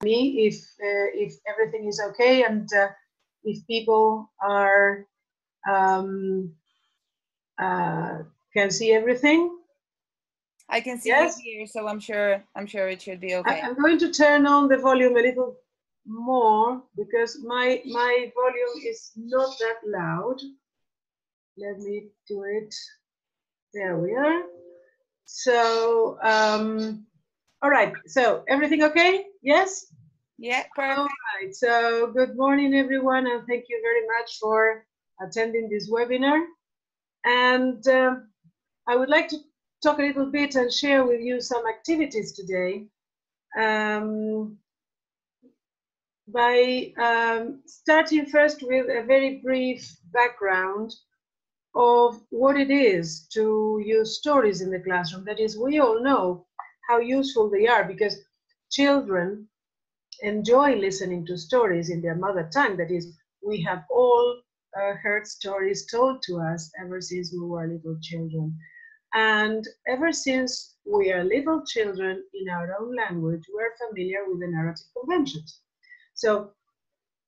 me if everything is okay and if people are can see everything. I can see Yes? you here, so I'm sure it should be okay. I'm going to turn on the volume a little more because my volume is not that loud. Let me do it. There we are. So, all right. So everything okay? Yes? Yeah, perfect. All right. So good morning, everyone, and thank you very much for attending this webinar. And I would like to talk a little bit and share with you some activities today. By starting first with a very brief background of what it is to use stories in the classroom. That is, we all know how useful they are because children enjoy listening to stories in their mother tongue. That is, we have all heard stories told to us ever since we were little children. And ever since we are little children in our own language, we're familiar with the narrative conventions. So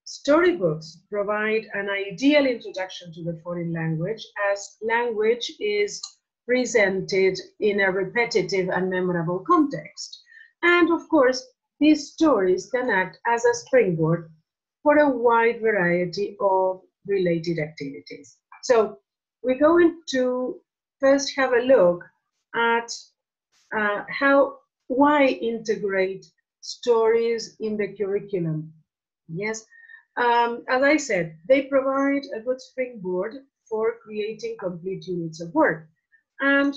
storybooks provide an ideal introduction to the foreign language as language is presented in a repetitive and memorable context. And of course, these stories can act as a springboard for a wide variety of related activities. So we're going to first have a look at why integrate stories in the curriculum. Yes, as I said, they provide a good springboard for creating complete units of work. And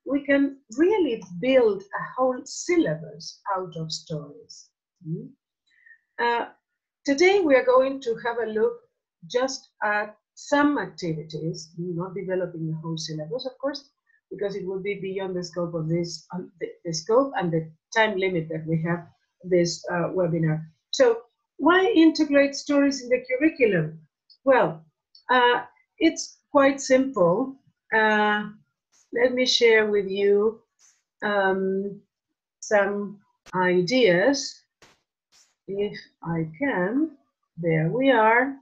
we can really build a whole syllabus out of stories. Today we are going to have a look just at some activities, not developing the whole syllabus, of course, because it will be beyond the scope of this, the scope and the time limit that we have this webinar. So why integrate stories in the curriculum? Well, it's quite simple. Let me share with you some ideas, if I can. There we are.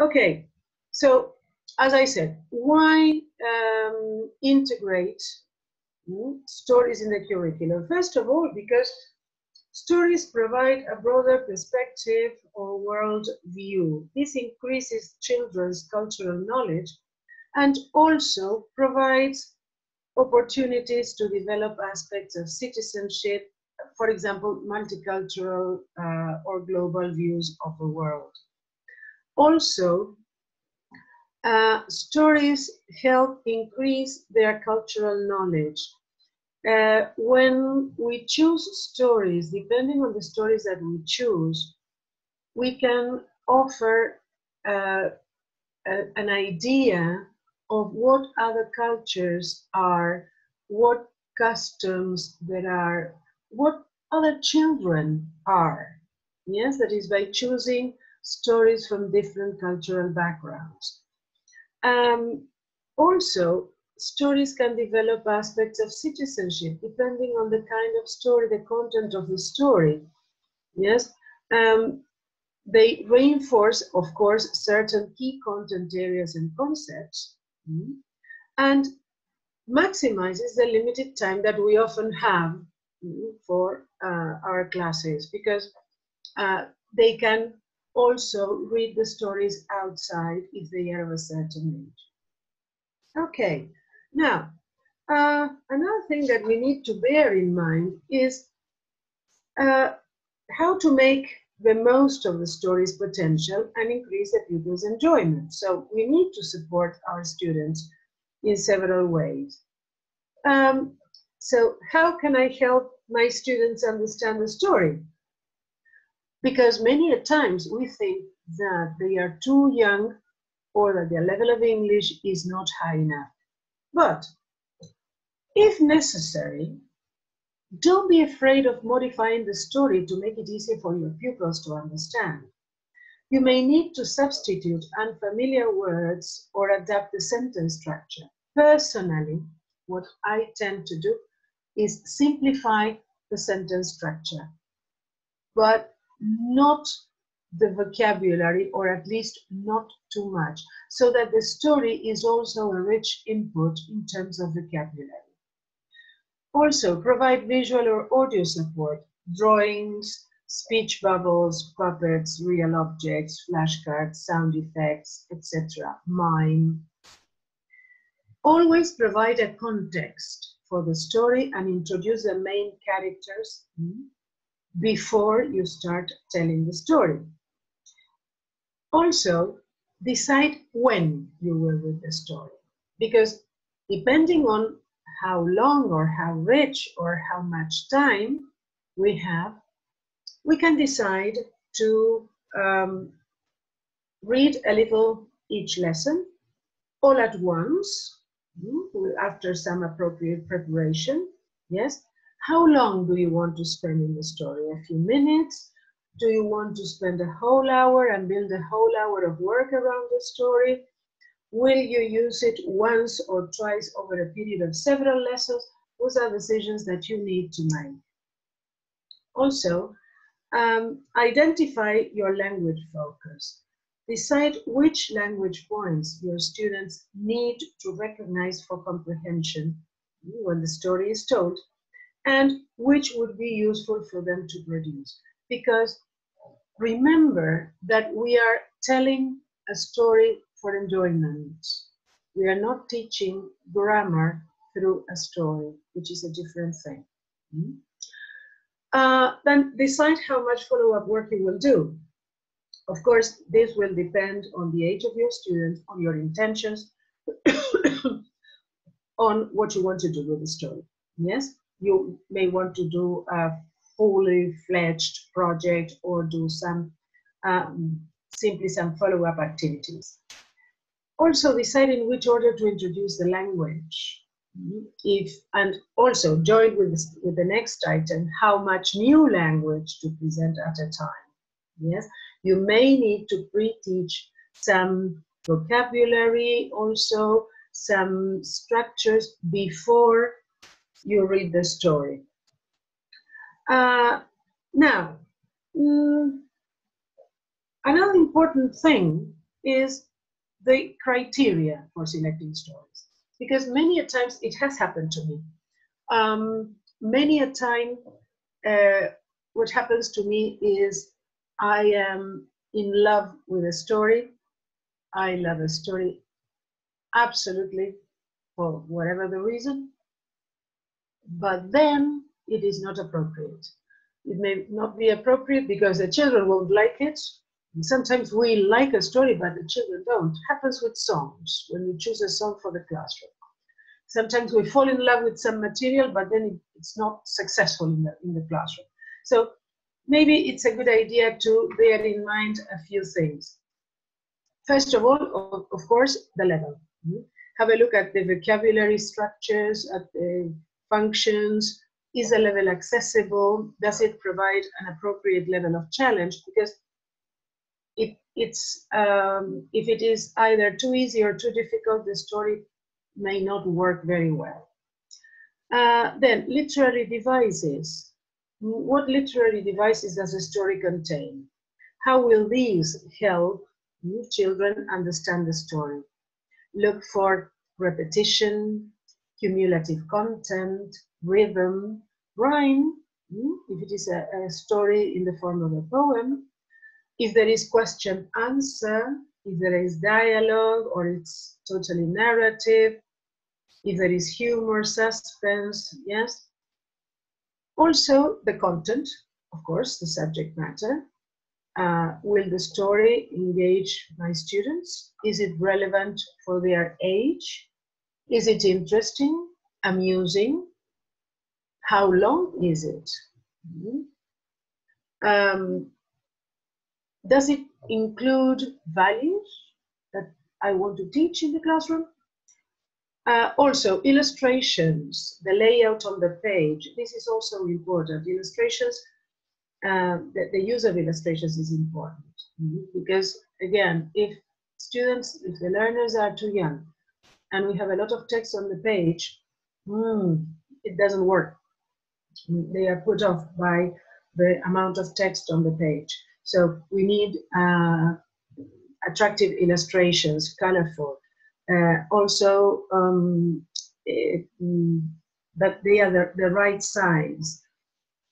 Okay, so as I said, why integrate stories in the curriculum? First of all, because stories provide a broader perspective or world view. This increases children's cultural knowledge and also provides opportunities to develop aspects of citizenship, for example, multicultural or global views of the world. Also, stories help increase their cultural knowledge. When we choose stories, depending on the stories that we choose, we can offer an idea of what other cultures are, what customs there are, what other children are. Yes, that is by choosing stories from different cultural backgrounds. Also, stories can develop aspects of citizenship depending on the kind of story, the content of the story. Yes, they reinforce, of course, certain key content areas and concepts, and maximizes the limited time that we often have for our classes, because they can also read the stories outside if they are of a certain age. Okay, now, another thing that we need to bear in mind is how to make the most of the story's potential and increase the pupils' enjoyment. So we need to support our students in several ways. So how can I help my students understand the story? Because many a times we think that they are too young or that their level of English is not high enough. But if necessary, don't be afraid of modifying the story to make it easier for your pupils to understand. You may need to substitute unfamiliar words or adapt the sentence structure. Personally, what I tend to do is simplify the sentence structure. but not the vocabulary, or at least not too much, so that the story is also a rich input in terms of vocabulary. Also, provide visual or audio support, drawings, speech bubbles, puppets, real objects, flashcards, sound effects, etc. Mime. Always provide a context for the story and introduce the main characters before you start telling the story. Also, decide when you will read the story, because depending on how long or how rich or how much time we have, we can decide to read a little each lesson all at once, after some appropriate preparation. Yes. How long do you want to spend in the story? A few minutes? Do you want to spend a whole hour and build a whole hour of work around the story? Will you use it once or twice over a period of several lessons? Those are decisions that you need to make. Also, identify your language focus. Decide which language points your students need to recognize for comprehension when the story is told, and which would be useful for them to produce. Because remember that we are telling a story for enjoyment. We are not teaching grammar through a story, which is a different thing. Then decide how much follow-up work you will do. Of course, this will depend on the age of your student, on your intentions, on what you want to do with the story. Yes, you may want to do a fully fledged project or do some simply some follow-up activities. Also, decide in which order to introduce the language. And also join with the next item, how much new language to present at a time. Yes, you may need to pre-teach some vocabulary, also some structures before you read the story. Now, another important thing is the criteria for selecting stories, because many a times it has happened to me. Many a time, what happens to me is I am in love with a story. I love a story absolutely for whatever the reason, but then it is not appropriate. It may not be appropriate because the children won't like it. And sometimes we like a story, but the children don't. It happens with songs, when we choose a song for the classroom. Sometimes we fall in love with some material, but then it's not successful in the classroom. So maybe it's a good idea to bear in mind a few things. First of all, of course, the level. Have a look at the vocabulary structures, at the functions. Is the level accessible? Does it provide an appropriate level of challenge? Because if it is either too easy or too difficult, the story may not work very well. Then, literary devices. What literary devices does the story contain? How will these help children understand the story? Look for repetition, cumulative content, rhythm, rhyme, if it is a story in the form of a poem. If there is question-answer, if there is dialogue or it's totally narrative, if there is humor, suspense, yes. Also, the content, of course, the subject matter. Will the story engage my students? Is it relevant for their age? Is it interesting, amusing? How long is it? Does it include values that I want to teach in the classroom? Also, illustrations, the layout on the page. This is also important. Illustrations, the use of illustrations is important. Because, again, if the learners are too young, and we have a lot of text on the page, it doesn't work. They are put off by the amount of text on the page. So we need attractive illustrations, colorful. Also, that they are the right size.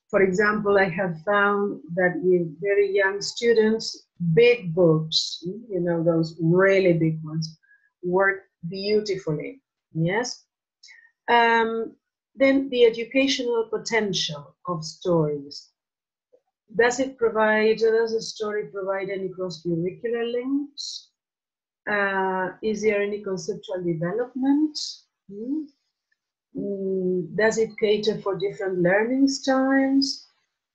For example, I have found that with very young students, big books, you know, those really big ones, work beautifully. Yes. Then the educational potential of stories. Does a story provide any cross-curricular links? Is there any conceptual development? Does it cater for different learning styles?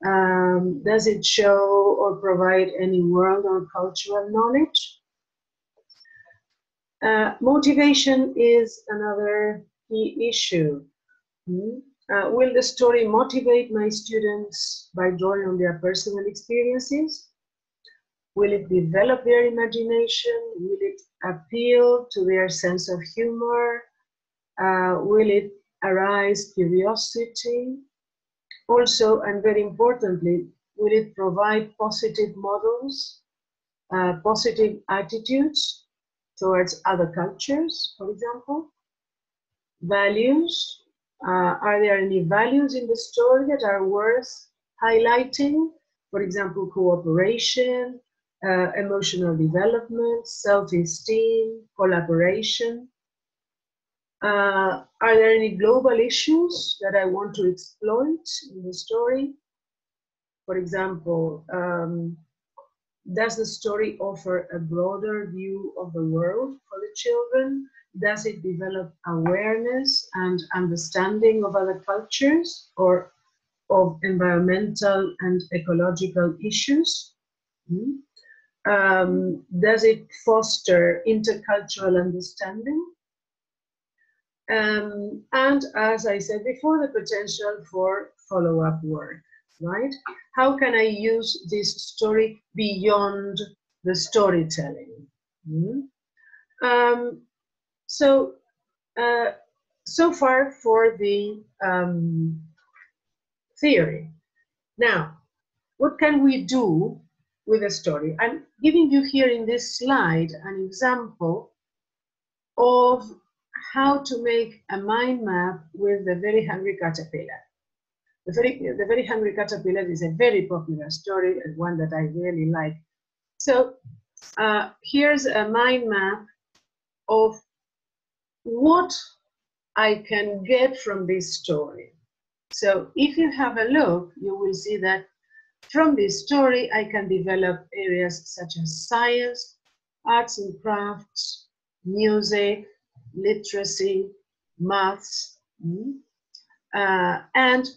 Does it show or provide any world or cultural knowledge? Motivation is another key issue. Will the story motivate my students by drawing on their personal experiences? Will it develop their imagination? Will it appeal to their sense of humor? Will it arise curiosity? Also, and very importantly, will it provide positive models, positive attitudes towards other cultures, for example? Values. Are there any values in the story that are worth highlighting? For example, cooperation, emotional development, self-esteem, collaboration. Are there any global issues that I want to exploit in the story? For example, does the story offer a broader view of the world for the children? Does it develop awareness and understanding of other cultures or of environmental and ecological issues? Does it foster intercultural understanding? And as I said before, the potential for follow-up work, right? How can I use this story beyond the storytelling? So far for the theory. Now, what can we do with a story? I'm giving you here in this slide an example of how to make a mind map with the Very Hungry Caterpillar. The Very Hungry Caterpillar is a very popular story and one that I really like. So here's a mind map of what I can get from this story. So if you have a look, you will see that from this story, I can develop areas such as science, arts and crafts, music, literacy, maths. And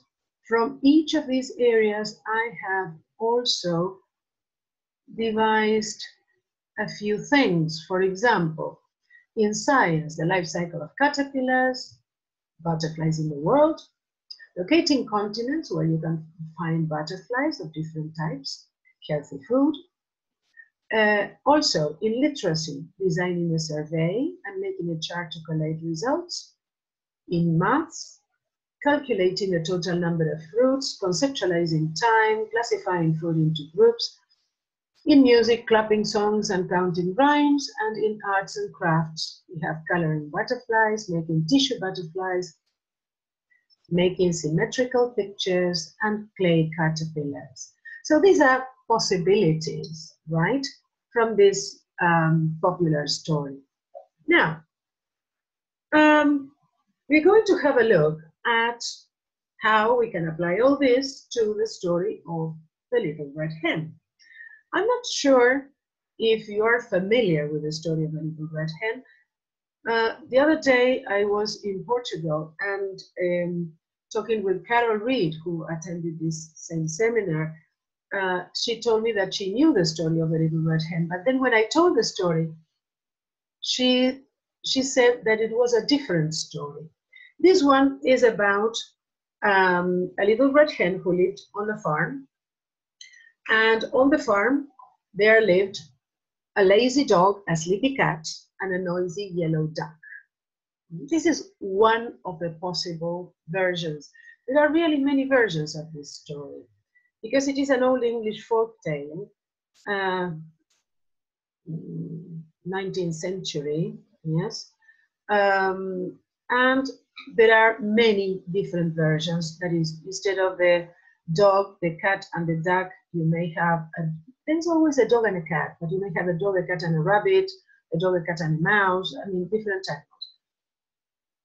from each of these areas, I have also devised a few things. For example, in science, the life cycle of caterpillars, butterflies in the world, locating continents where you can find butterflies of different types, healthy food. Also, in literacy, designing a survey and making a chart to collate results. In maths, calculating the total number of fruits, conceptualizing time, classifying food into groups. In music, clapping songs and counting rhymes. And in arts and crafts, we have coloring butterflies, making tissue butterflies, making symmetrical pictures, and clay caterpillars. So these are possibilities, right, from this popular story. Now, we're going to have a look at how we can apply all this to the story of the Little Red Hen. I'm not sure if you are familiar with the story of the Little Red Hen. The other day I was in Portugal and talking with Carol Reed, who attended this same seminar. She told me that she knew the story of the Little Red Hen, but then when I told the story, she said that it was a different story. This one is about a little red hen who lived on a farm, and on the farm there lived a lazy dog, a sleepy cat, and a noisy yellow duck. This is one of the possible versions. There are really many versions of this story. because it is an old English folk tale, 19th century, yes. And there are many different versions. That is, instead of the dog, the cat, and the duck, you may have there's always a dog and a cat, but you may have a dog, a cat, and a rabbit, a dog, a cat, and a mouse. I mean, different animals.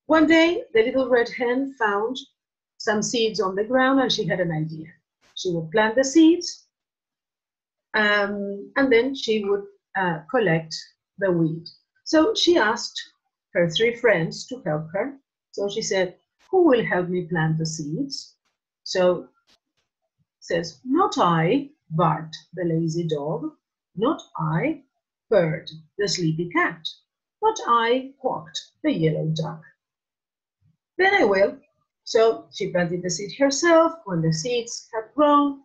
One day, the little red hen found some seeds on the ground, and she had an idea. She would plant the seeds, and then she would collect the wheat. So she asked her 3 friends to help her. So she said, who will help me plant the seeds? So says, not I, barked the lazy dog. Not I, purred the sleepy cat. Not I, quacked the yellow duck. Then I will. So she planted the seed herself. When the seeds had grown,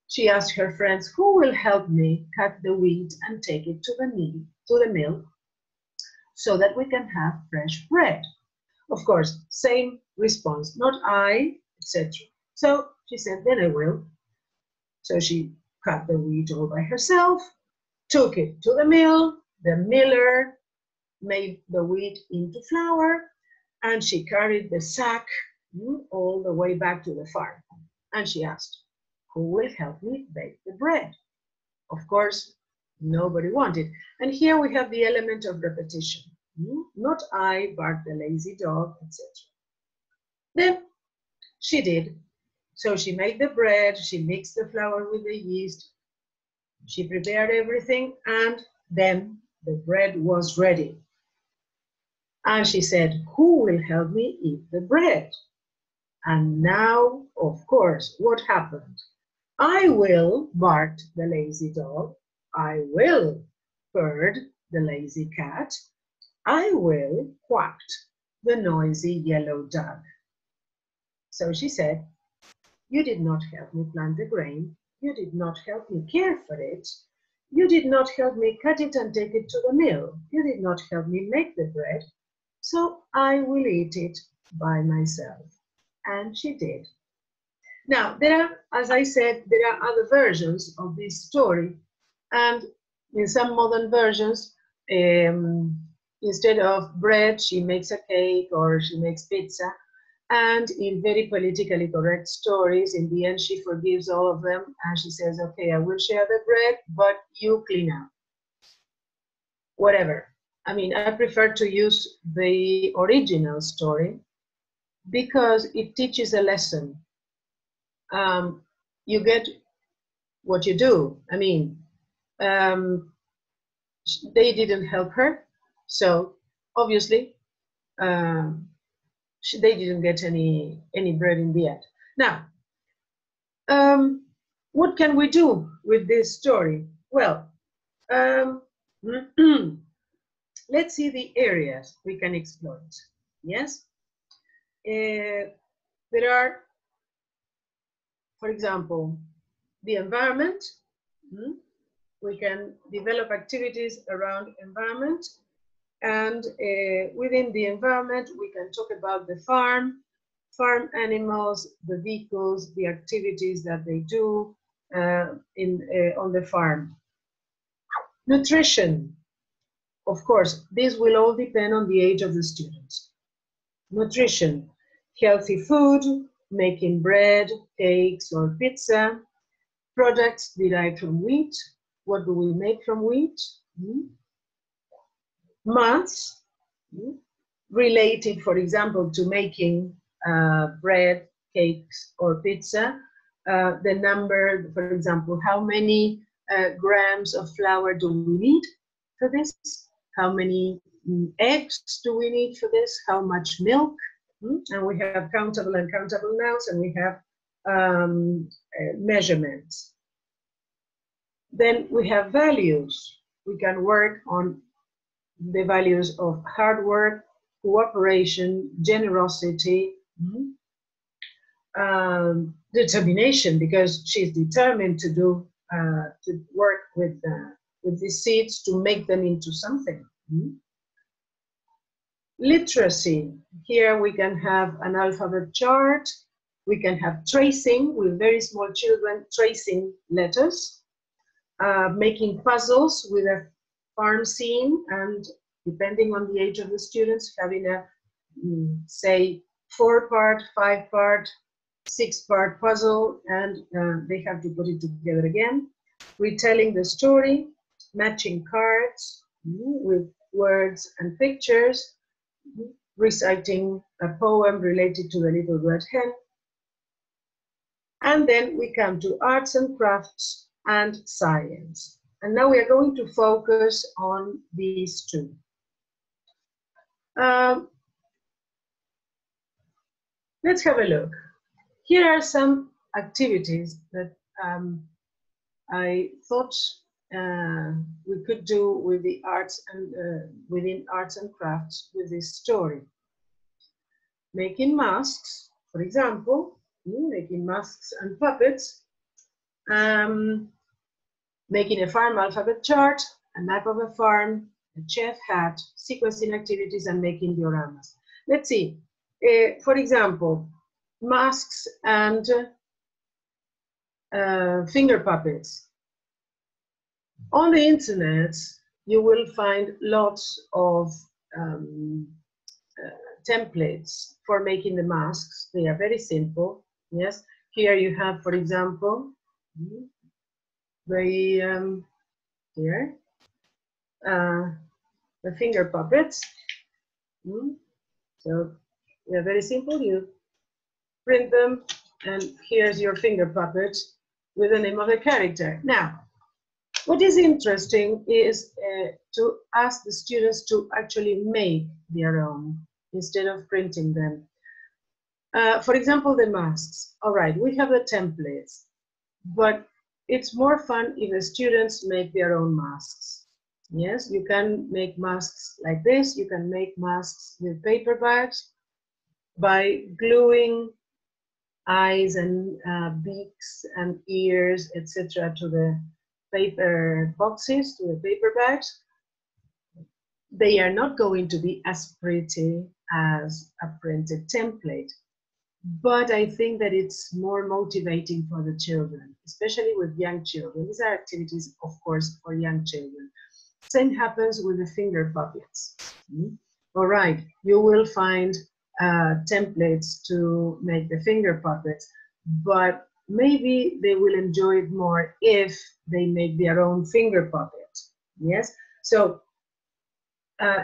she asked her friends, who will help me cut the wheat and take it to the mill so that we can have fresh bread? Of course, same response, not I, etc. So she said, then I will. So she cut the wheat all by herself, took it to the mill. The miller made the wheat into flour, and she carried the sack all the way back to the farm. And she asked, who will help me bake the bread? Of course, nobody wanted. And here we have the element of repetition. Not I, barked the lazy dog, etc. Then she did. So she made the bread, she mixed the flour with the yeast, she prepared everything, and then the bread was ready. And she said, who will help me eat the bread? And now, of course, what happened? I will, barked the lazy dog. I will, purred the lazy cat. I will, quacked the noisy yellow duck. So she said, you did not help me plant the grain. You did not help me care for it. You did not help me cut it and take it to the mill. You did not help me make the bread. So I will eat it by myself. And she did. Now, there are, as I said, there are other versions of this story. And in some modern versions, instead of bread, she makes a cake or she makes pizza. And in very politically correct stories, in the end, she forgives all of them. And she says, okay, I will share the bread, but you clean up. Whatever. I mean, I prefer to use the original story because it teaches a lesson. You get what you do. I mean, they didn't help her, so obviously they didn't get any bread in the end. Now, what can we do with this story? Well, let's see the areas we can exploit. Yes, there are, for example, the environment. We can develop activities around environment, and within the environment we can talk about the farm animals, the vehicles, the activities that they do on the farm. Nutrition, of course, this will all depend on the age of the students. Nutrition, healthy food, making bread, cakes, or pizza, products derived from wheat. What do we make from wheat? Maths, related, for example, to making bread, cakes, or pizza. The number, for example, how many grams of flour do we need for this? How many eggs do we need for this? How much milk? And we have countable and countable nouns, and we have measurements. Then we have values. We can work on the values of hard work, cooperation, generosity, determination, because she's determined to do to work with these seeds to make them into something. Literacy. Here we can have an alphabet chart We can have tracing with very small children, tracing letters, making puzzles with a farm scene, and depending on the age of the students, having a, say, 4-part, 5-part, 6-part puzzle, and they have to put it together again. Retelling the story, matching cards with words and pictures, reciting a poem related to the Little Red Hen. And then we come to arts and crafts and science. And now we are going to focus on these two. Let's have a look. Here are some activities that I thought we could do with the arts and within arts and crafts with this story. Making masks, for example, making masks and puppets, making a farm alphabet chart, a map of a farm, a chef hat, sequencing activities, and making dioramas. Let's see. For example, masks and finger puppets. On the internet, you will find lots of templates for making the masks. They are very simple. Yes. Here you have, for example, here the finger puppets. So they're very simple. You print them, and here's your finger puppet with the name of the character. Now, what is interesting is to ask the students to actually make their own instead of printing them. For example, the masks. All right, we have the templates, but it's more fun if the students make their own masks. Yes, you can make masks like this. You can make masks with paper bags by gluing eyes and beaks and ears, etc., to the paper boxes, to the paper bags. They are not going to be as pretty as a printed template, but I think that it's more motivating for the children, especially with young children. These are activities, of course, for young children. Same happens with the finger puppets. All right, you will find templates to make the finger puppets, but maybe they will enjoy it more if they make their own finger puppet. Yes, so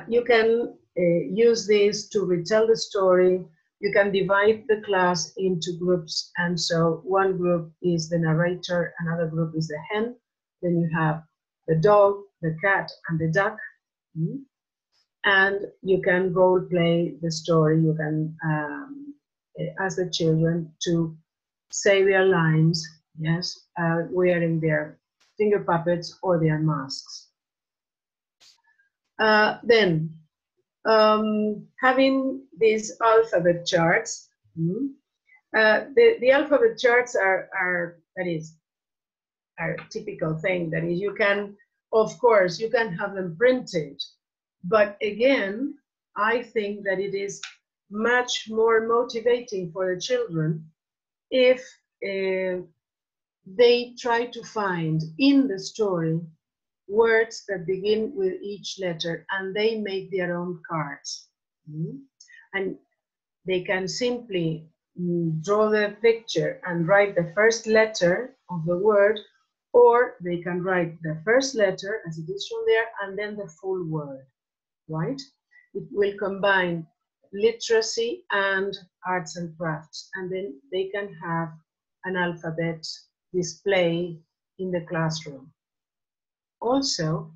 you can use this to retell the story. You can divide the class into groups, and so one group is the narrator, another group is the hen, then you have the dog, the cat, and the duck. And you can role play the story. You can ask the children to say their lines, yes, wearing their finger puppets or their masks. Then, having these alphabet charts, the alphabet charts are a typical thing. That is, you can, of course, you can have them printed. But again, I think that it is much more motivating for the children if they try to find in the story words that begin with each letter, and they make their own cards. And they can simply draw the picture and write the first letter of the word, or they can write the first letter as it is shown there, and then the full word. Right? It will combine literacy and arts and crafts, and then they can have an alphabet display in the classroom. Also,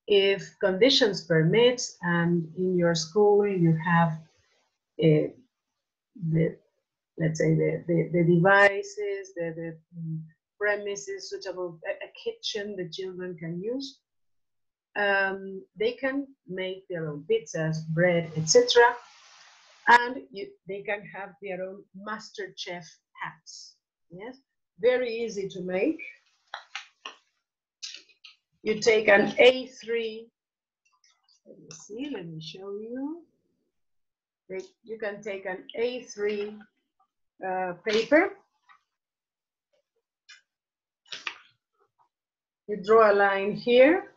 if conditions permit, and in your school you have let's say the devices, the premises suitable, a kitchen the children can use, they can make their own pizzas, bread, etc. And they can have their own master chef hats. Yes, very easy to make. You take an A3. Let me show you. You can take an A3 paper. You draw a line here.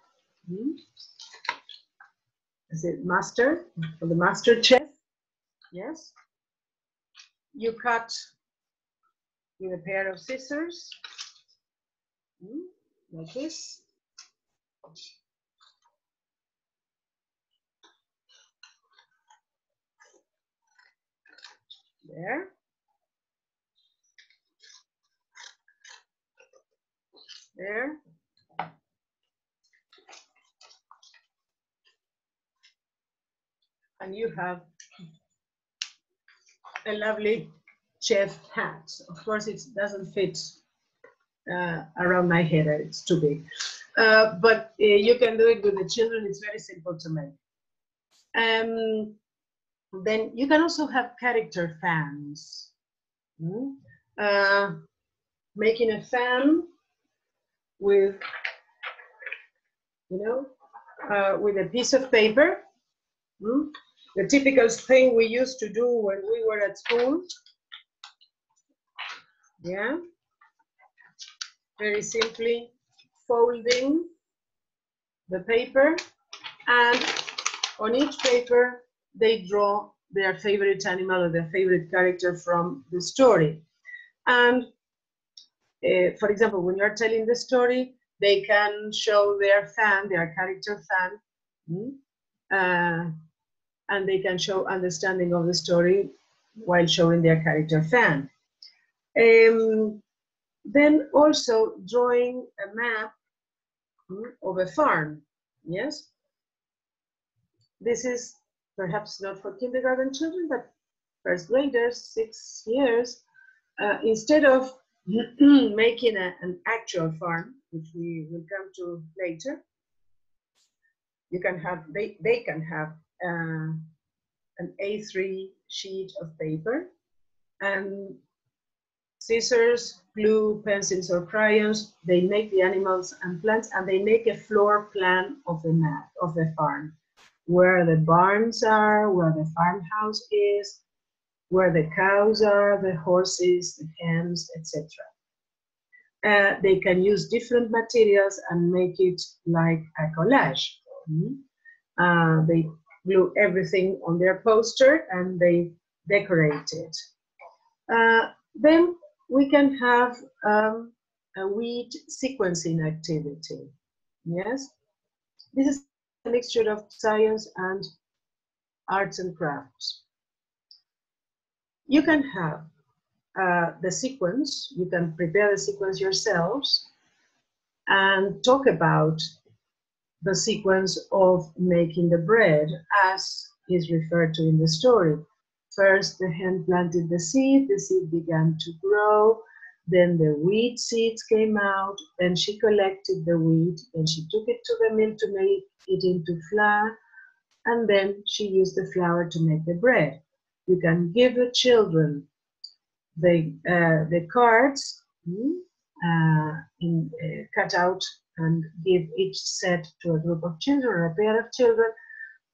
Is it master, for the master chef? Yes. You cut with a pair of scissors, like this. There. There. And you have a lovely chef hat. Of course, it doesn't fit around my head, it's too big. But you can do it with the children, it's very simple to make. Then you can also have character fans. Making a fan with, with a piece of paper. The typical thing we used to do when we were at school. Yeah. Very simply folding the paper, and on each paper they draw their favorite animal or their favorite character from the story. And for example, when you're telling the story, they can show their fan, their character fan, and they can show understanding of the story while showing their character fan. Then also drawing a map of a farm. Yes, this is perhaps not for kindergarten children, but first graders, 6 years. Instead of making an actual farm, which we will come to later, you can have, they can have an A3 sheet of paper and scissors, glue, pencils, or crayons. They make the animals and plants, and they make a floor plan of the map of the farm, where the barns are, where the farmhouse is, where the cows are, the horses, the hens, etc. They can use different materials and make it like a collage. They glue everything on their poster and they decorate it. Then we can have a weed sequencing activity. Yes, this is a mixture of science and arts and crafts. You can have the sequence, you can prepare the sequence yourselves and talk about the sequence of making the bread as is referred to in the story. First, the hen planted the seed began to grow, then the wheat seeds came out, then she collected the wheat, then she took it to the mill to make it into flour, and then she used the flour to make the bread. You can give the children the cards cut out and give each set to a group of children or a pair of children,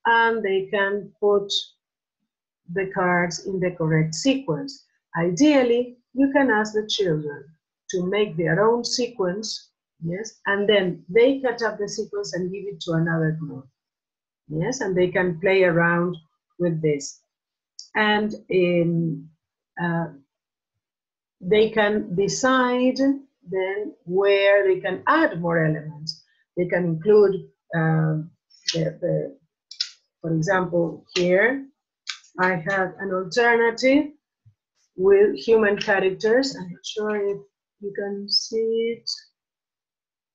and they can put the cards in the correct sequence. Ideally, you can ask the children to make their own sequence, yes, and then they cut up the sequence and give it to another group, yes, and they can play around with this. And they can decide then where they can add more elements. They can include, for example, here, I have an alternative with human characters. I'm not sure if you can see it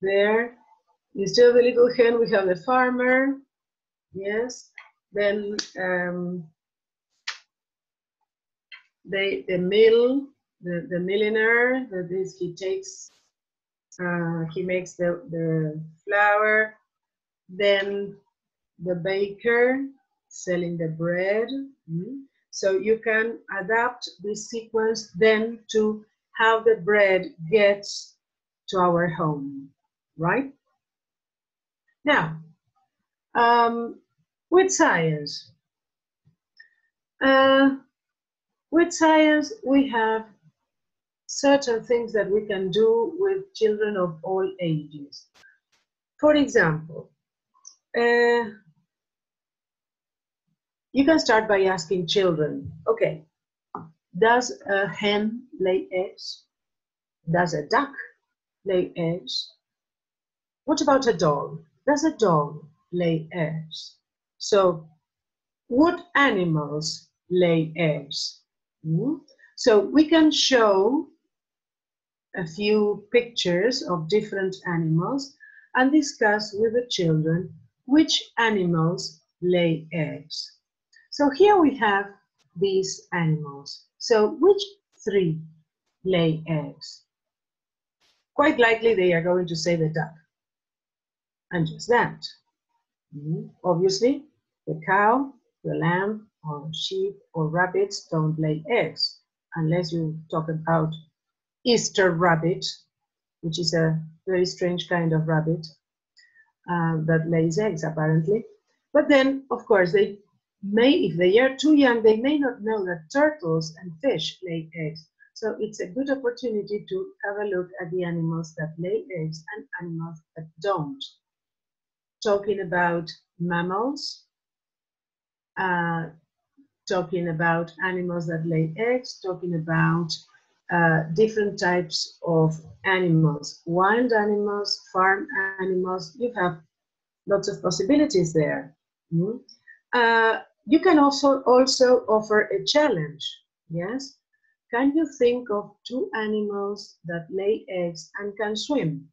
there. Instead of the little hen, we have the farmer, yes. Then the mill, the milliner, he takes, he makes the flour. Then the baker selling the bread. So you can adapt this sequence then to how the bread gets to our home, right? Now, with science, With science, we have certain things that we can do with children of all ages. For example, you can start by asking children, okay, does a hen lay eggs? Does a duck lay eggs? What about a dog? Does a dog lay eggs? So, what animals lay eggs? So we can show a few pictures of different animals and discuss with the children which animals lay eggs. So here we have these animals. So which three lay eggs? Quite likely they are going to say the duck. And just that. Obviously, the cow, the lamb, or sheep, or rabbits don't lay eggs, unless you talk about Easter rabbit, which is a very strange kind of rabbit that lays eggs, apparently. But then, of course, they may, if they are too young, they may not know that turtles and fish lay eggs. So it's a good opportunity to have a look at the animals that lay eggs and animals that don't. Talking about mammals, talking about animals that lay eggs, talking about different types of animals, wild animals, farm animals. You have lots of possibilities there. You can also offer a challenge. Yes, can you think of two animals that lay eggs and can swim?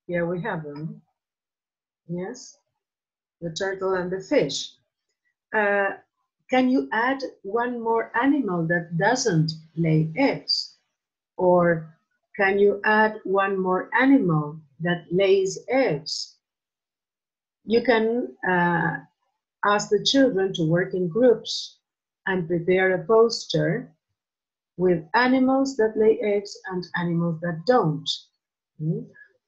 Here we have them. Yes, the turtle and the fish. Can you add one more animal that doesn't lay eggs? Or can you add one more animal that lays eggs? You can ask the children to work in groups and prepare a poster with animals that lay eggs and animals that don't.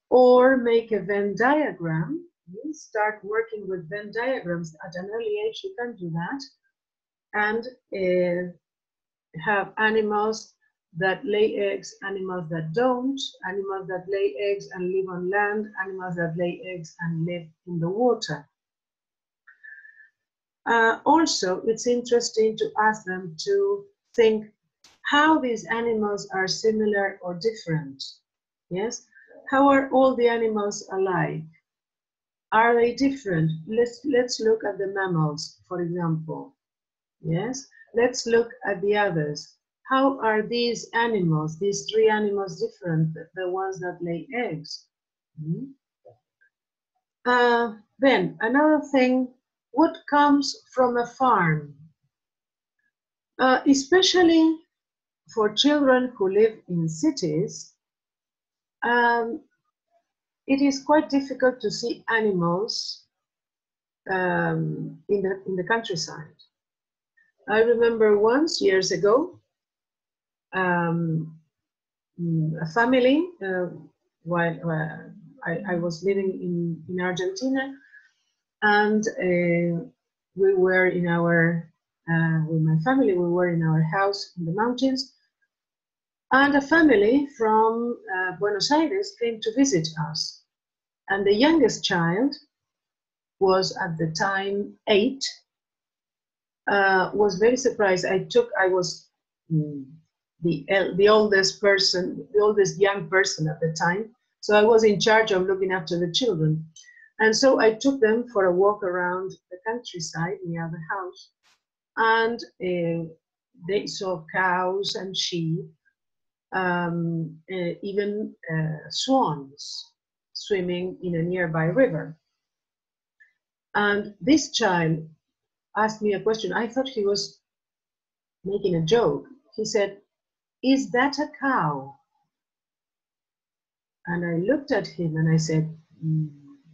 Or make a Venn diagram. Start working with Venn diagrams at an early age. You can do that. And have animals that lay eggs, animals that don't, animals that lay eggs and live on land, animals that lay eggs and live in the water. Also, it's interesting to ask them to think how these animals are similar or different. Yes? How are all the animals alike? Are they different? Let's look at the mammals, for example. Yes? Let's look at the others. How are these animals, these three animals, different, the ones that lay eggs? Then another thing, what comes from a farm? Especially for children who live in cities, it is quite difficult to see animals in the countryside. I remember once, years ago, a family, while I was living in Argentina, and we were in our, with my family, we were in our house in the mountains, and a family from Buenos Aires came to visit us. And the youngest child was at the time 8, was very surprised. I was the oldest person, the oldest young person at the time. So I was in charge of looking after the children. And so I took them for a walk around the countryside near the house. And they saw cows and sheep, even swans swimming in a nearby river. And this child asked me a question. I thought he was making a joke. He said, "Is that a cow?" And I looked at him and I said,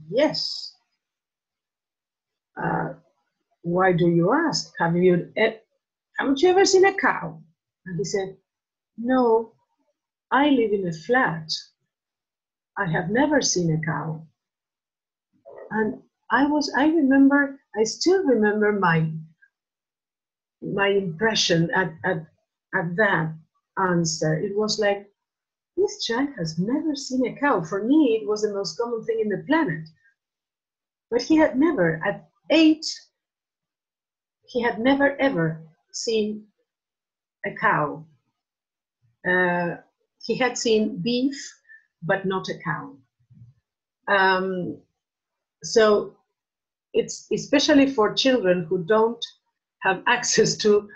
"Yes." Why do you ask? Haven't you ever seen a cow? And he said, "No, I live in a flat. I have never seen a cow." And I still remember my impression at that answer. It was like, this child has never seen a cow. For me, it was the most common thing in the planet. But he had never, at 8, he had never ever seen a cow. He had seen beef, but not a cow. So it's especially for children who don't have access to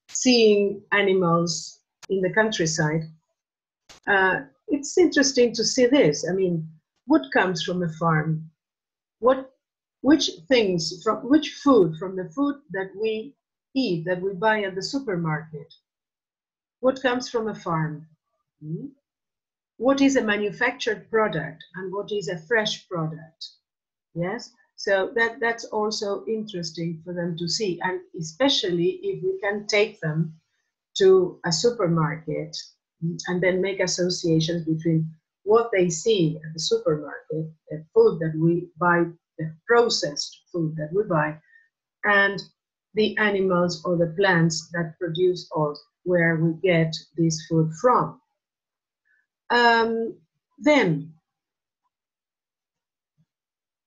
seeing animals in the countryside. It's interesting to see this. I mean, what comes from a farm? Which food from the food that we eat, that we buy at the supermarket? What comes from a farm? What is a manufactured product and what is a fresh product? Yes, so that's also interesting for them to see, and especially if we can take them to a supermarket and then make associations between what they see at the supermarket, the food that we buy, the processed food that we buy, and the animals or the plants that produce or where we get this food from. Then,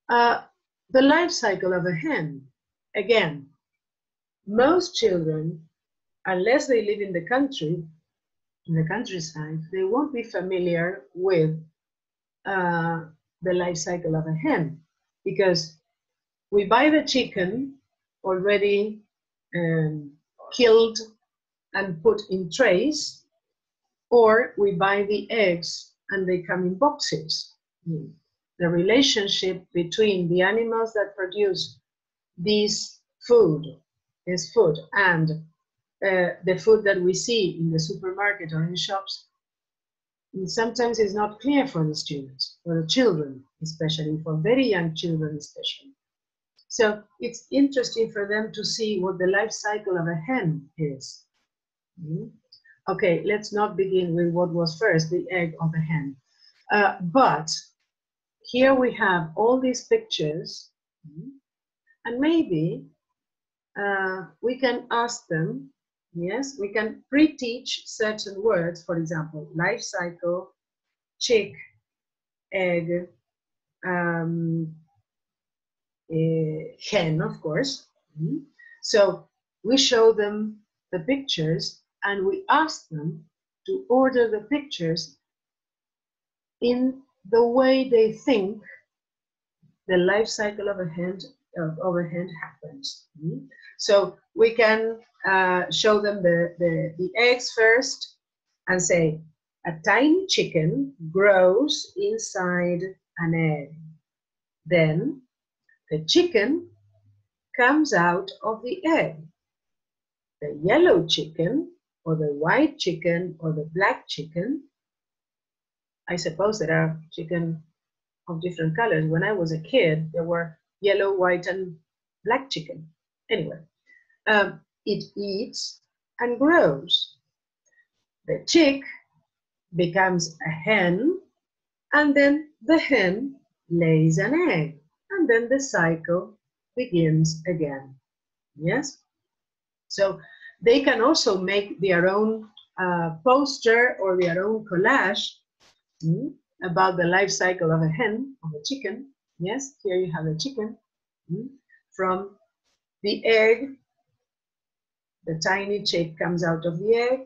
the life cycle of a hen. Again, most children, unless they live in the country, in the countryside, they won't be familiar with the life cycle of a hen, because we buy the chicken already killed and put in trays, or we buy the eggs and they come in boxes. The relationship between the animals that produce this food, and the food that we see in the supermarket or in shops, sometimes is not clear for the students, for the children, especially for very young children especially. So it's interesting for them to see what the life cycle of a hen is. Okay, let's not begin with what was first, the egg or the hen. But here we have all these pictures, and maybe we can ask them, yes, we can pre-teach certain words, for example, life cycle, chick, egg, hen, of course. So we show them the pictures and we ask them to order the pictures in the way they think the life cycle of a hen happens. So we can show them the eggs first and say, a tiny chicken grows inside an egg. Then the chicken comes out of the egg. The yellow chicken, or the white chicken, or the black chicken, I suppose there are chicken of different colors. When I was a kid, there were yellow, white, and black chicken. Anyway, it eats and grows. The chick becomes a hen, and then the hen lays an egg, and then the cycle begins again. Yes? So they can also make their own poster or their own collage about the life cycle of a hen, of a chicken. Yes, here you have a chicken. From the egg, the tiny chick comes out of the egg.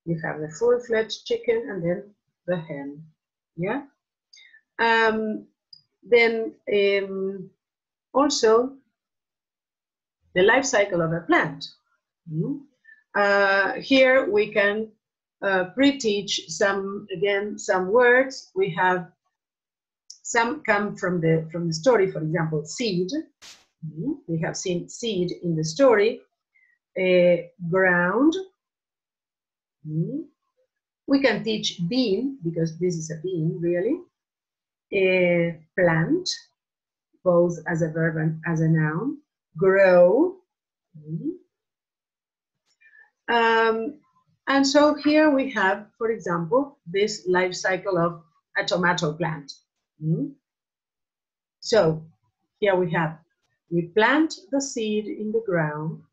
You have the full-fledged chicken and then the hen. Yeah. Then also the life cycle of a plant. Here we can pre-teach some words. We have some come from the story. For example, seed. We have seen seed in the story. Ground. We can teach bean, because this is a bean really. Plant, both as a verb and as a noun. Grow. And so here we have, for example, this life cycle of a tomato plant. So here we plant the seed in the ground,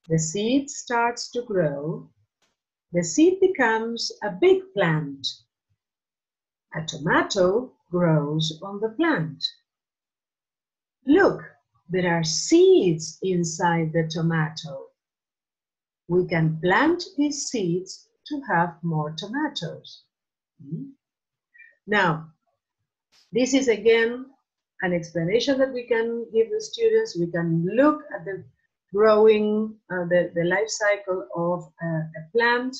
The seed starts to grow. The seed becomes a big plant. A tomato grows on the plant. Look, there are seeds inside the tomato. We can plant these seeds to have more tomatoes. Now, this is again an explanation that we can give the students. We can look at the growing, the life cycle of a plant,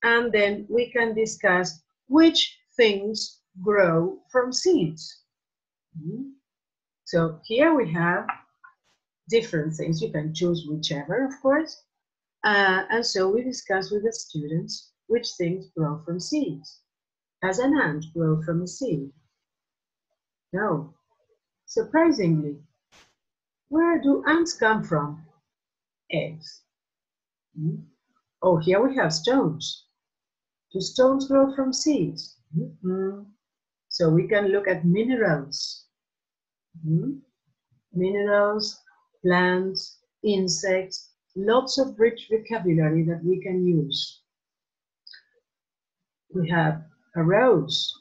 and then we can discuss which things grow from seeds. So here we have different things. You can choose whichever, of course. And so we discuss with the students which things grow from seeds. Does an ant grow from a seed? No. Surprisingly, where do ants come from? Eggs. Oh, here we have stones. Do stones grow from seeds? So we can look at minerals. Minerals, plants, insects, lots of rich vocabulary that we can use. We have a rose.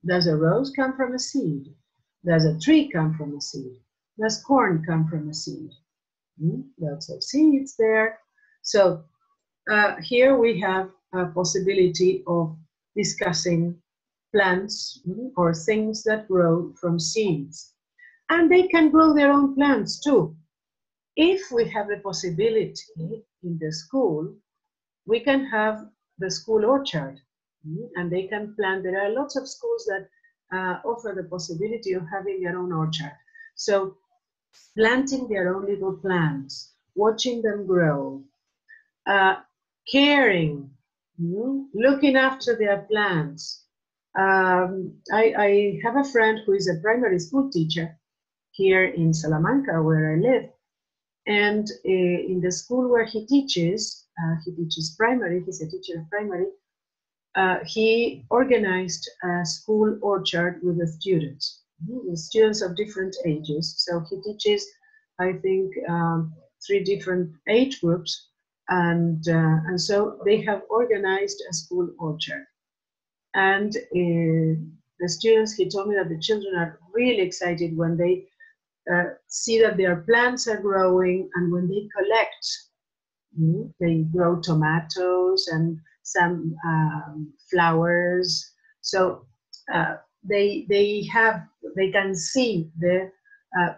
Does a rose come from a seed? Does a tree come from a seed? Does corn come from a seed? Lots of seeds there. So here we have a possibility of discussing plants or things that grow from seeds. And they can grow their own plants too. If we have the possibility in the school, we can have the school orchard, and they can plant. There are lots of schools that offer the possibility of having their own orchard. So planting their own little plants, watching them grow, caring, looking after their plants. I have a friend who is a primary school teacher here in Salamanca, where I live. And in the school where he teaches primary, he's a teacher of primary, he organized a school orchard with the students of different ages. So he teaches, I think, 3 different age groups, and so they have organized a school orchard. And the students, he told me that the children are really excited when they see that their plants are growing, and when they collect, they grow tomatoes and some flowers. So they can see the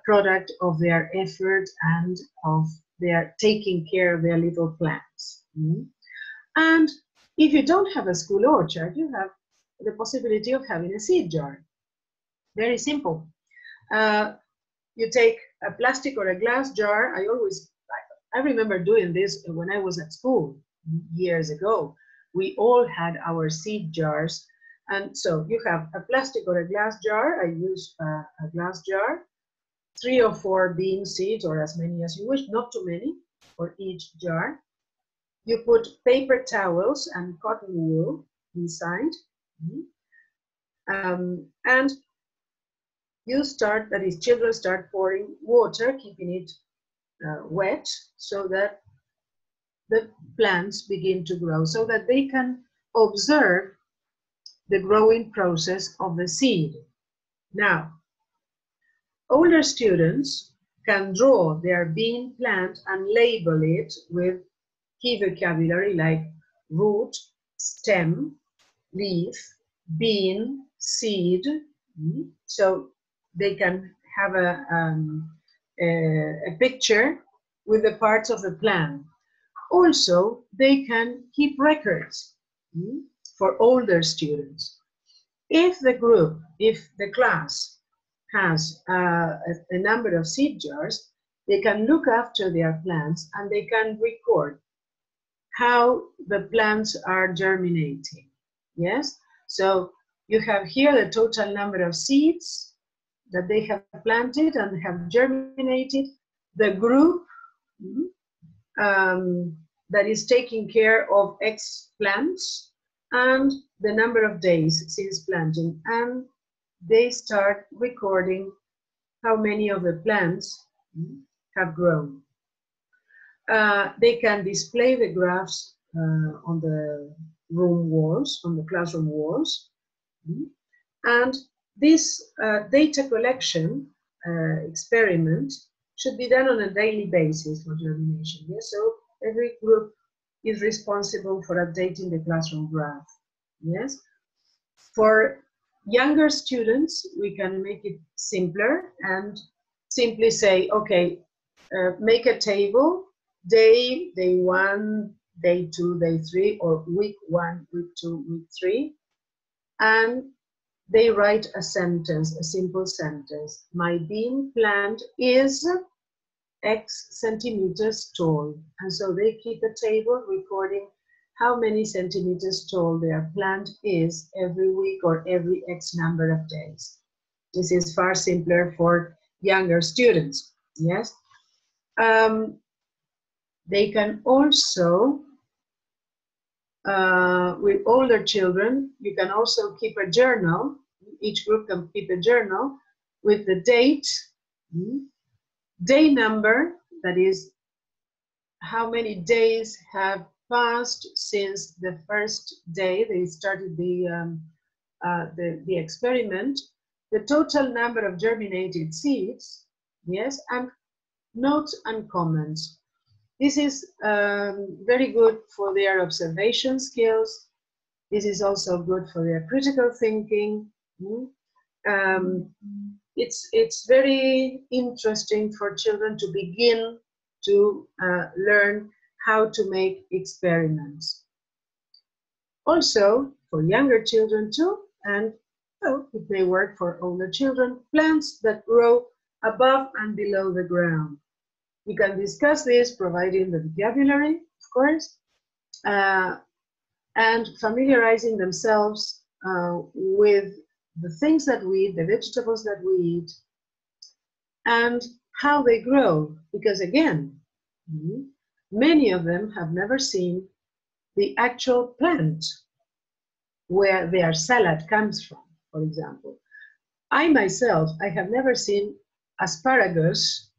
product of their effort and of their taking care of their little plants. And if you don't have a school orchard, you have the possibility of having a seed jar. Very simple. You take a plastic or a glass jar. I remember doing this when I was at school years ago. We all had our seed jars. And so you have a plastic or a glass jar. I use a glass jar, 3 or 4 bean seeds, or as many as you wish, not too many for each jar. You put paper towels and cotton wool inside. And you start, that is, children start pouring water, keeping it wet, so that the plants begin to grow, so that they can observe the growing process of the seed. Now, older students can draw their bean plant and label it with key vocabulary like root, stem, leaf, bean, seed. So they can have a picture with the parts of the plant. Also, they can keep records for older students. If the class has a number of seed jars, they can look after their plants and they can record how the plants are germinating. Yes? So you have here the total number of seeds that they have planted and have germinated, the group that is taking care of X plants, and the number of days since planting. And they start recording how many of the plants have grown. They can display the graphs on the room walls, on the classroom walls. And this data collection experiment should be done on a daily basis for germination. Yes? So every group is responsible for updating the classroom graph. Yes? For younger students, we can make it simpler and simply say, okay, make a table, day 1, day 2, day 3, or week 1, week 2, week 3, and they write a sentence, a simple sentence. My bean plant is X centimeters tall. And so they keep a table recording how many centimeters tall their plant is every week or every X number of days. This is far simpler for younger students, yes? They can also, with older children, you can also keep a journal. Each group can keep a journal with the date, day number, that is how many days have passed since the first day they started the experiment, the total number of germinated seeds, yes, and notes and comments. This is very good for their observation skills. This is also good for their critical thinking. It's very interesting for children to begin to learn how to make experiments. Also, for younger children too, and it may work for older children, plants that grow above and below the ground. You can discuss this, providing the vocabulary, of course, and familiarizing themselves with the things that we eat, the vegetables that we eat, and how they grow. Because again, many of them have never seen the actual plant where their salad comes from, for example. I myself, I have never seen asparagus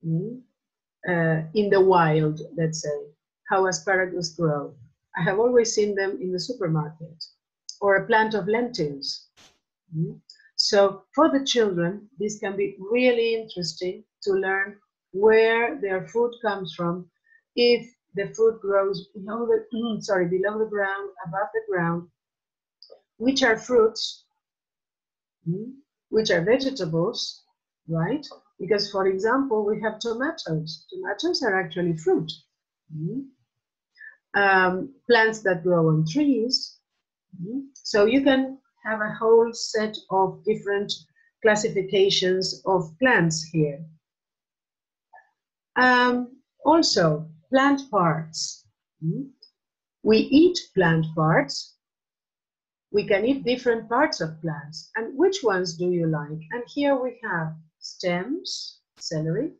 in the wild, let's say, how asparagus grow. I have always seen them in the supermarket, or a plant of lentils. So for the children, this can be really interesting to learn where their food comes from, if the food grows below the ground, above the ground, which are fruits, which are vegetables, right? Because, for example, we have tomatoes. Tomatoes are actually fruit. Plants that grow on trees. So you can have a whole set of different classifications of plants here. Also, plant parts. We eat plant parts. We can eat different parts of plants. And which ones do you like? And here we have stems, celery,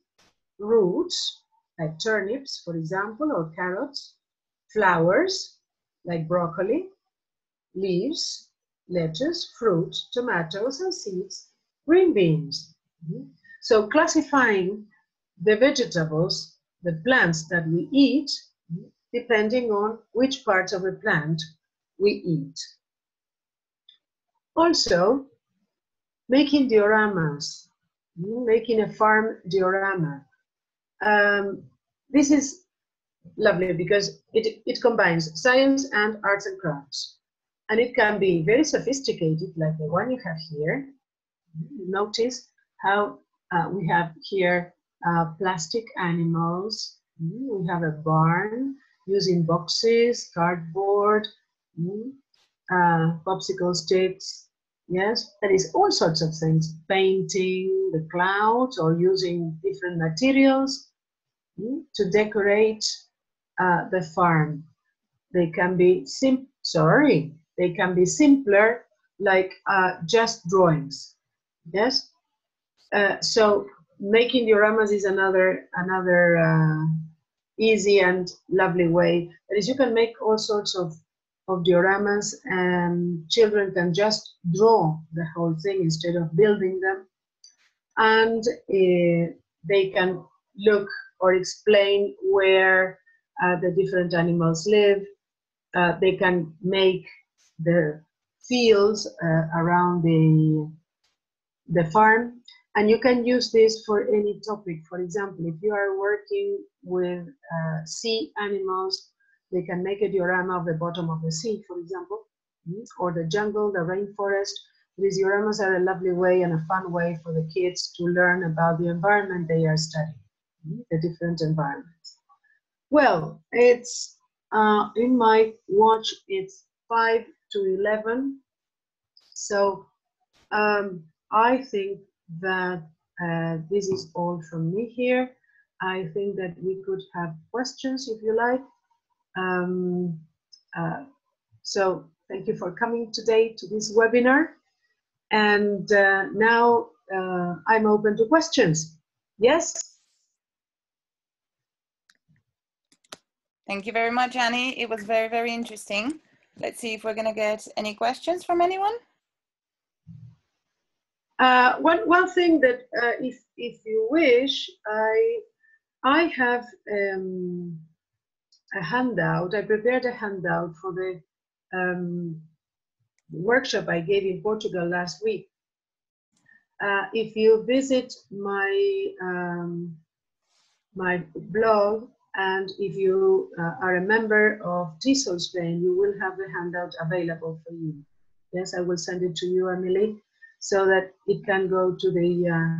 roots, like turnips, for example, or carrots, flowers, like broccoli, leaves, lettuce, fruit, tomatoes, and seeds, green beans. So classifying the vegetables, the plants that we eat, depending on which parts of the plant we eat. Also, making dioramas, making a farm diorama. This is lovely because it combines science and arts and crafts. And it can be very sophisticated, like the one you have here. Notice how we have here plastic animals. We have a barn using boxes, cardboard, popsicle sticks. Yes, there is all sorts of things. Painting the clouds or using different materials to decorate the farm. They can be they can be simpler, like just drawings. Yes. So making dioramas is another easy and lovely way. That is, you can make all sorts of dioramas, and children can just draw the whole thing instead of building them. And they can look or explain where the different animals live. They can make the fields around the farm, and you can use this for any topic. For example, if you are working with sea animals, they can make a diorama of the bottom of the sea, for example, or the jungle, the rainforest. These dioramas are a lovely way and a fun way for the kids to learn about the environment they are studying, the different environments. Well, it's in my watch, it's 5 to 11. So I think that this is all from me here. I think that we could have questions if you like. So thank you for coming today to this webinar. And now I'm open to questions. Yes? Thank you very much, Annie. It was very, very interesting. Let's see if we're going to get any questions from anyone. One thing that, if you wish, I have a handout. I prepared a handout for the workshop I gave in Portugal last week. If you visit my blog, and if you are a member of Tesol-Spain, you will have the handout available for you. Yes, I will send it to you, Emily, so that it can go to the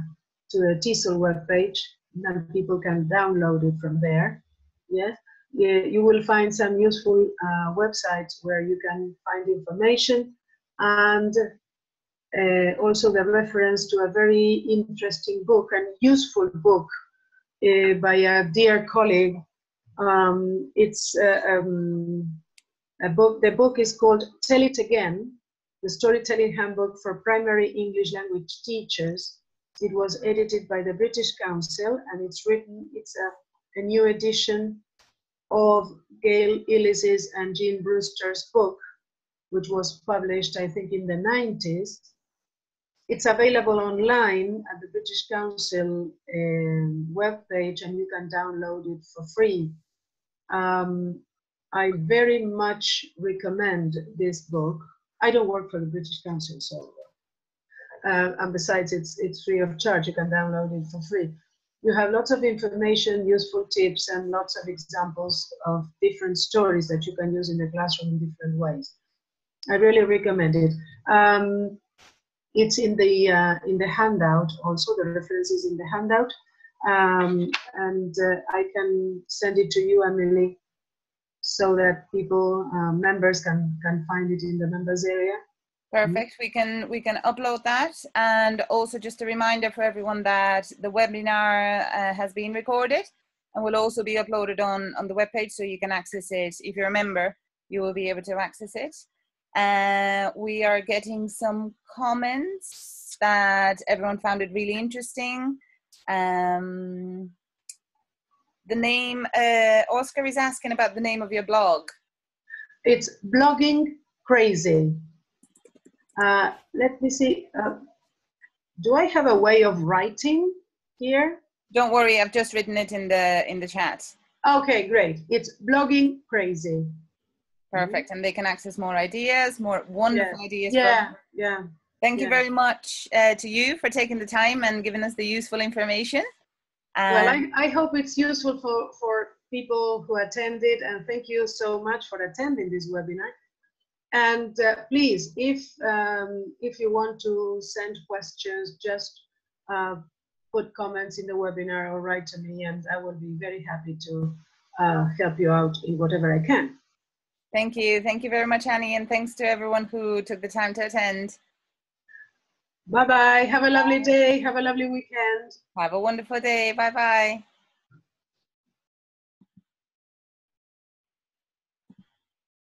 Tesol webpage, and people can download it from there. Yes, you will find some useful websites where you can find information, and also the reference to a very interesting book and useful book by a dear colleague. It's a book. The book is called Tell It Again, the Storytelling Handbook for Primary English Language Teachers. It was edited by the British Council, and it's a new edition of Gail Ellis's and Jean Brewster's book, which was published, I think, in the 90s. It's available online at the British Council webpage, and you can download it for free. I very much recommend this book. I don't work for the British Council, so and besides, it's free of charge. You can download it for free. You have lots of information, useful tips, and lots of examples of different stories that you can use in the classroom in different ways. I really recommend it. It's in the handout. Also, the reference is in the handout, and I can send it to you, Emily, so that people, members, can find it in the members area. Perfect. We can upload that, and also just a reminder for everyone that the webinar has been recorded and will also be uploaded on the webpage, so you can access it. If you're a member, you will be able to access it. We are getting some comments that everyone found it really interesting. The name, Oscar is asking about the name of your blog. It's Blogging Crazy. Let me see. Do I have a way of writing here? Don't worry, I've just written it in the chat. Okay, great. It's Blogging Crazy. Perfect, and they can access more ideas, more wonderful ideas. Yeah. Thank you very much to you for taking the time and giving us the useful information. Well, I hope it's useful for people who attended, and thank you so much for attending this webinar. And please, if you want to send questions, just put comments in the webinar or write to me, and I will be very happy to help you out in whatever I can. Thank you. Thank you very much, Annie, and thanks to everyone who took the time to attend. Bye-bye. Have a lovely day. Have a lovely weekend. Have a wonderful day. Bye-bye.